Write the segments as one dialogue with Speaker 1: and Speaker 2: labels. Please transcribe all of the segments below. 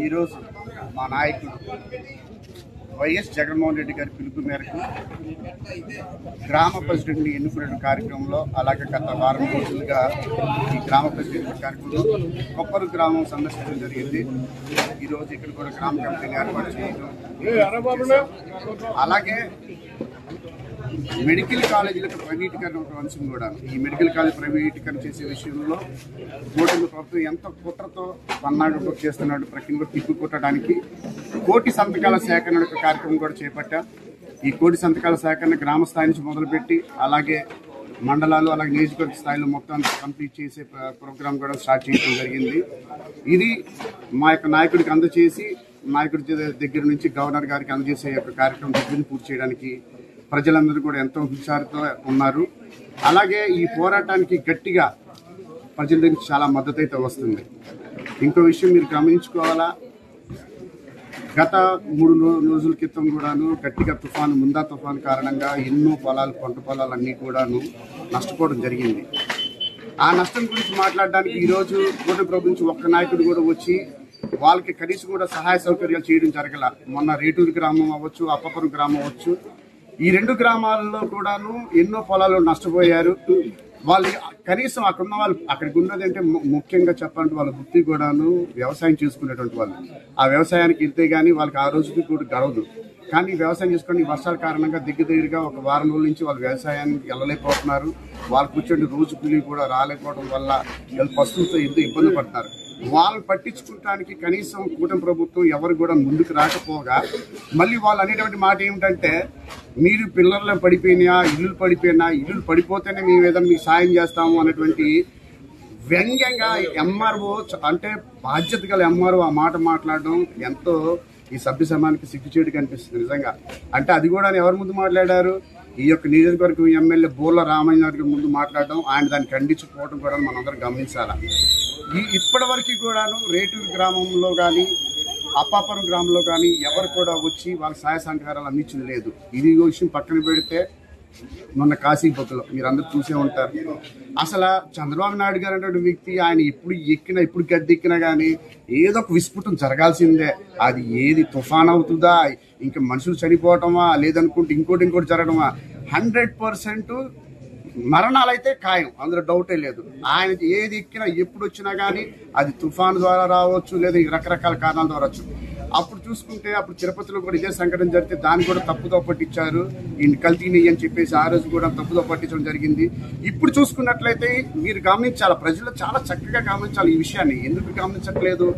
Speaker 1: ఈరోజు మా నాయకుడు వైఎస్ జగన్మోహన్ రెడ్డి గారి పిలుపు మేరకు గ్రామ ప్రెసిడెంట్ని ఎన్నుకునే కార్యక్రమంలో, అలాగే గత వారం రోజులుగా ఈ గ్రామ ప్రెసిడెంట్ కార్యక్రమంలో కొప్పరు గ్రామం సందర్శించడం జరిగింది. ఈరోజు ఇక్కడ కూడా గ్రామ కమిటీని ఏర్పాటు చేయడం, అలాగే మెడికల్ కాలేజీలకు ప్రైవేటీకరణ అంశం కూడా, ఈ మెడికల్ కాలేజ్ ప్రైవేటీకరణ చేసే విషయంలో కూటమి ప్రభుత్వం ఎంత కుట్రతో పన్నాడు చేస్తున్నాడు, ప్రక్రియ కూడా తిప్పి కొట్టడానికి కోటి సంతకాల సేకరణ కార్యక్రమం కూడా చేపట్టాం. ఈ కోటి సంతకాల సేకరణ గ్రామ స్థాయి నుంచి మొదలుపెట్టి అలాగే మండలాలు అలాగే నియోజకవర్గ స్థాయిలో మొత్తం కంప్లీట్ చేసే ప్రోగ్రాం కూడా స్టార్ట్ చేయడం జరిగింది. ఇది మా యొక్క నాయకుడికి అందజేసి నాయకుడి దగ్గర నుంచి గవర్నర్ గారికి అందజేసే యొక్క కార్యక్రమం దగ్గర పూర్తి చేయడానికి ప్రజలందరూ కూడా ఎంతో హుషారుతో ఉన్నారు. అలాగే ఈ పోరాటానికి గట్టిగా ప్రజల దగ్గర చాలా మద్దతు అయితే వస్తుంది. ఇంకో విషయం మీరు గమనించుకోవాలా, గత 3 రోజుల క్రితం కూడాను గట్టిగా ముందా తుఫాను కారణంగా ఎన్నో పంట పొలాలన్నీ కూడాను నష్టపోవడం జరిగింది. ఆ నష్టం గురించి మాట్లాడడానికి ఈరోజు కూటమి ప్రభుత్వం నుంచి ఒక్క నాయకుడు కూడా వచ్చి వాళ్ళకి కనీసం కూడా సహాయ సౌకర్యాలు చేయడం జరగల. మొన్న రేటూరు గ్రామం అవ్వచ్చు, అప్పపురం గ్రామం అవ్వచ్చు, ఈ 2 గ్రామాలలో కూడాను ఎన్నో పొలాలు నష్టపోయారు. వాళ్ళు కనీసం అక్కడ ఉన్న వాళ్ళు, అక్కడికి ఉన్నది అంటే ముఖ్యంగా చెప్పాలంటే వాళ్ళ వృత్తి కూడాను వ్యవసాయం చేసుకునేటువంటి వాళ్ళు. ఆ వ్యవసాయానికి వెళ్తే కానీ వాళ్ళకి ఆ రోజుకి కూడా గడవదు. కానీ వ్యవసాయం చేసుకుని వర్షాల కారణంగా దగ్గరగా ఒక వారం రోజుల నుంచి వాళ్ళు వ్యవసాయానికి వెళ్ళలేకపోతున్నారు. వాళ్ళు కూర్చొని రోజు కూలీ కూడా రాలేకపోవడం వల్ల వీళ్ళు పశువులతో ఎంతో ఇబ్బంది పడుతున్నారు. వాళ్ళని పట్టించుకోవడానికి కనీసం కూటమి ప్రభుత్వం ఎవరు కూడా ముందుకు రాకపోగా మళ్ళీ వాళ్ళు అనేటువంటి మాట ఏమిటంటే, మీరు పిల్లర్లు పడిపోయినా, ఇల్లులు పడిపోయినా, ఇల్లులు పడిపోతేనే మేము ఏదైనా మీకు సాయం చేస్తాము అనేటువంటి వ్యంగ్యంగా ఎంఆర్ఓ అంటే బాధ్యత గల ఎంఆర్ఓ ఆ మాట మాట్లాడడం ఎంతో ఈ సభ్య సమానికి సిగ్గుచేటు కనిపిస్తుంది నిజంగా. అంటే అది కూడా ఎవరి ముందు మాట్లాడారు, ఈ యొక్క నియోజకవర్గం ఎమ్మెల్యే బోర్ల రామయ్య గారి ముందు మాట్లాడడం, ఆయన దాన్ని ఖండించుకోవడం కూడా మనందరం గమనించాలి. ఇప్పటి వరకు కూడాను రేటూరు గ్రామంలో కానీ అప్పాపురం గ్రామంలో కానీ ఎవరు కూడా వచ్చి వాళ్ళ సహాయ సహకారాలు అందించింది లేదు. ఇది విషయం పక్కన పెడితే మొన్న కాశీపొక్కులో మీరు అందరూ చూసే ఉంటారు. అసలు చంద్రబాబు నాయుడు గారు అనేటువంటి వ్యక్తి ఆయన ఇప్పుడు గద్దెక్కినా కానీ ఏదో ఒక విస్ఫోటం జరగాల్సిందే. అది ఏది తుఫాన్ అవుతుందా, ఇంకా మనుషులు చనిపోవటమా, లేదనుకుంటే ఇంకోటి జరగడమా, 100% మరణాలు అయితే ఖాయం, అందులో డౌటే లేదు. ఆయన ఏది ఎక్కినా ఎప్పుడు వచ్చినా కానీ అది తుఫాను ద్వారా రావచ్చు, లేదా రకరకాల కారణాల ద్వారా వచ్చు. అప్పుడు చూసుకుంటే అప్పుడు తిరుపతిలో కూడా ఇదే సంఘటన జరిగితే దాన్ని కూడా తప్పుదో పట్టించారు, ఈ కల్తీ నెయ్యి అని చెప్పేసి ఆ రోజు కూడా తప్పుదో పట్టించడం జరిగింది. ఇప్పుడు చూసుకున్నట్లయితే మీరు గమనించాలి, ప్రజలు చాలా చక్కగా గమనించాలి ఈ విషయాన్ని. ఎందుకు గమనించట్లేదు?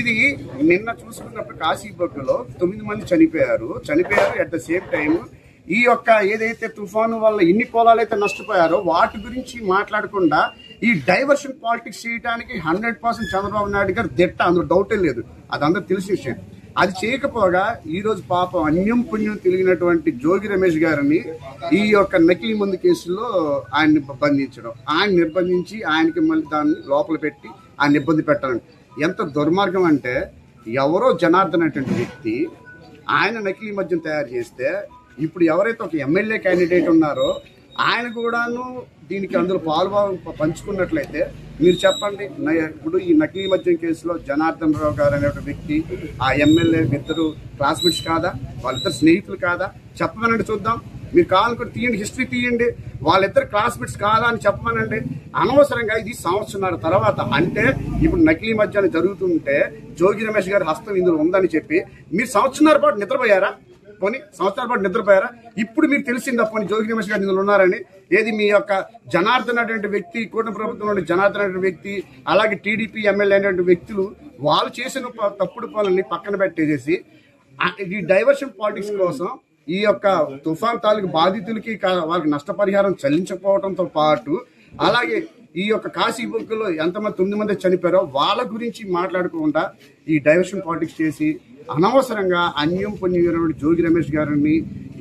Speaker 1: ఇది నిన్న చూసుకున్నప్పుడు కాశీబొగ్గలో 9 మంది చనిపోయారు. అట్ ద సేమ్ టైం ఈ యొక్క ఏదైతే తుఫాను వల్ల ఎన్ని పొలాలు అయితే నష్టపోయారో వాటి గురించి మాట్లాడకుండా ఈ డైవర్షన్ పాలిటిక్స్ చేయడానికి 100% చంద్రబాబు నాయుడు గారు దిట్ట, అందులో డౌటే లేదు. అది అందరూ తెలిసిన విషయం. అది చేయకపోగా ఈ రోజు పాపం అన్యం పుణ్యం తెలిగినటువంటి జోగి రమేష్ గారిని ఈ యొక్క నకిలీ మందు కేసులో ఆయన్ని బంధించడం, ఆయన నిర్బంధించి ఆయనకి మళ్ళీ దాన్ని లోపల పెట్టి ఆయన ఇబ్బంది పెట్టాలని ఎంత దుర్మార్గం అంటే, ఎవరో జనార్దన్ అనేటువంటి వ్యక్తి ఆయన నకిలీ మద్యం తయారు చేస్తే ఇప్పుడు ఎవరైతే ఒక ఎమ్మెల్యే క్యాండిడేట్ ఉన్నారో ఆయన కూడాను దీనికి అందులో పంచుకున్నట్లయితే మీరు చెప్పండి. ఇప్పుడు ఈ నకిలీ మద్యం కేసులో జనార్దన్ రావు గారు అనే వ్యక్తి ఆ ఎమ్మెల్యే ఇద్దరు క్లాస్మేట్స్ కాదా, వాళ్ళిద్దరు స్నేహితులు కాదా? చెప్పమనండి చూద్దాం. మీరు కావాలనుకుంటే తీయండి, హిస్టరీ తీయండి, వాళ్ళిద్దరు క్లాస్మేట్స్ కాదా అని చెప్పమనండి. అనవసరంగా ఇది 1.5 సంవత్సరాల తర్వాత అంటే ఇప్పుడు నకిలీ మద్యాన్ని జరుగుతుంటే జోగి రమేష్ గారి హస్తం ఇందులో ఉందని చెప్పి మీరు 1.5 సంవత్సరాల పాటు నిద్రపోయారా? ఇప్పుడు మీరు తెలిసిందా పోనీ జోగి రమేష్ గారు ఇందులో ఉన్నారని? ఏది మీ యొక్క జనార్దన్ అనేటువంటి వ్యక్తి, కూటమి ప్రభుత్వంలో జనార్దన్ అనేటువంటి వ్యక్తి, అలాగే టీడీపీ ఎమ్మెల్యే అనేటువంటి వ్యక్తులు వాళ్ళు చేసిన తప్పుడు పనులని పక్కన పెట్టేసేసి ఈ డైవర్షన్ పాలిటిక్స్ కోసం ఈ యొక్క తుఫాన్ తాలూకు బాధితులకి వాళ్ళకి నష్టపరిహారం చెల్లించకపోవడంతో పాటు అలాగే ఈ యొక్క కాశీబొగ్గలో ఎంతమంది 9 మంది చనిపోయారో వాళ్ళ గురించి మాట్లాడకుండా ఈ డైవర్షన్ పాలిటిక్స్ చేసి అనవసరంగా అన్యం పొందిన జోగి రమేష్ గారిని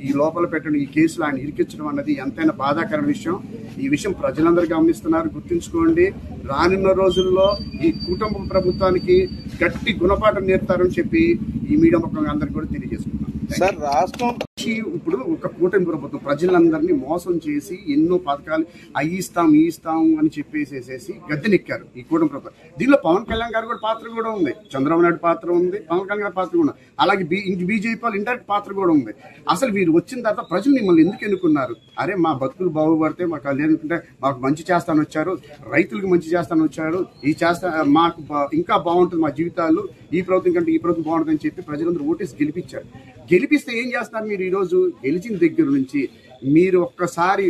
Speaker 1: ఈ లోపల పెట్టడం, ఈ కేసులో ఆయన ఇరికించడం అన్నది ఎంతైనా బాధాకరమైన విషయం. ఈ విషయం ప్రజలందరూ గమనిస్తున్నారు, గుర్తుంచుకోండి. రానున్న రోజుల్లో ఈ కుటుంబ ప్రభుత్వానికి గట్టి గుణపాఠం నేర్పుతారని చెప్పి ఈ మీడియా ముఖంగా అందరికీ కూడా తెలియజేసుకుంటున్నాను.
Speaker 2: సార్ రాష్ట్రం
Speaker 1: ఇప్పుడు ఒక కూటమి ప్రభుత్వం ప్రజలందరినీ మోసం చేసి ఎన్నో పథకాలు అవి ఇస్తాము అని చెప్పేసేసి గద్దెనెక్కారు ఈ కూటమి ప్రభుత్వం. దీనిలో పవన్ కళ్యాణ్ గారు కూడా పాత్ర కూడా ఉంది, చంద్రబాబు నాయుడు పాత్ర ఉంది, పవన్ కళ్యాణ్ గారి పాత్ర కూడా ఉంది, అలాగే బీజేపీ వాళ్ళు ఇండైరెక్ట్ పాత్ర కూడా ఉంది. అసలు వీరు వచ్చిన తర్వాత ప్రజలు మిమ్మల్ని ఎందుకు ఎన్నుకున్నారు? అరే మా బతుకులు బాగుపడితే మాకు అనుకుంటే మాకు మంచి చేస్తాను వచ్చారు, రైతులకు మంచి చేస్తాను వచ్చారు, మాకు ఇంకా బాగుంటుంది మా జీవితాలు, ఈ ప్రభుత్వం కంటే ఈ ప్రభుత్వం బాగుంటుందని చెప్పి ప్రజలందరూ ఓటేసి గెలిపించారు. గెలిపిస్తే ఏం చేస్తారు మీరు? ఈరోజు గెలిచిన దగ్గర నుంచి మీరు ఒకసారి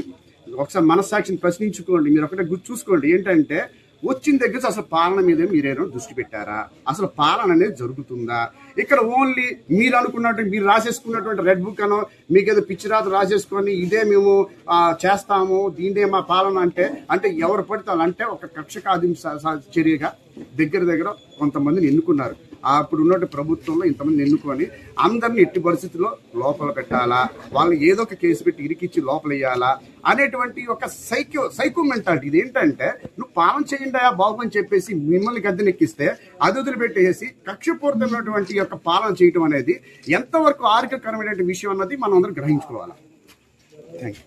Speaker 1: మనస్సాక్షిని ప్రశ్నించుకోండి, మీరు ఒకటే చూసుకోండి. ఏంటంటే వచ్చిన దగ్గర అసలు పాలన మీద మీరేమో దృష్టి పెట్టారా? అసలు పాలన అనేది జరుగుతుందా? ఇక్కడ ఓన్లీ మీరు అనుకున్నట్టు మీరు రాసేసుకున్నటువంటి రెడ్ బుక్ అనో మీకు ఏదో పిచ్చి రాత రాసేసుకొని ఇదే మేము చేస్తాము, దీనిదే మా పాలన అంటే ఎవరు పడితే అంటే ఒక కక్షకాది చర్యగా దగ్గర కొంతమందిని ఎన్నుకున్నారు. అప్పుడు ఉన్నట్టు ప్రభుత్వంలో ఇంతమంది ఎన్నుకొని అందరిని ఎట్టి పరిస్థితుల్లో లోపల పెట్టాలా, వాళ్ళని ఏదో ఒక కేసు పెట్టి ఇరికిచ్చి లోపలేయాలా అనేటువంటి ఒక సైకో మెంటాలిటీ. ఇది ఏంటంటే నువ్వు పాలన చేయండి బాబు చెప్పేసి మిమ్మల్ని గద్దెనెక్కిస్తే అది వదిలిపెట్టేసి కక్షపూరితమైనటువంటి యొక్క పాలన చేయటం అనేది ఎంతవరకు ఆరోగ్యకరమైనటువంటి విషయం అన్నది మనం అందరం గ్రహించుకోవాలి. Thank you.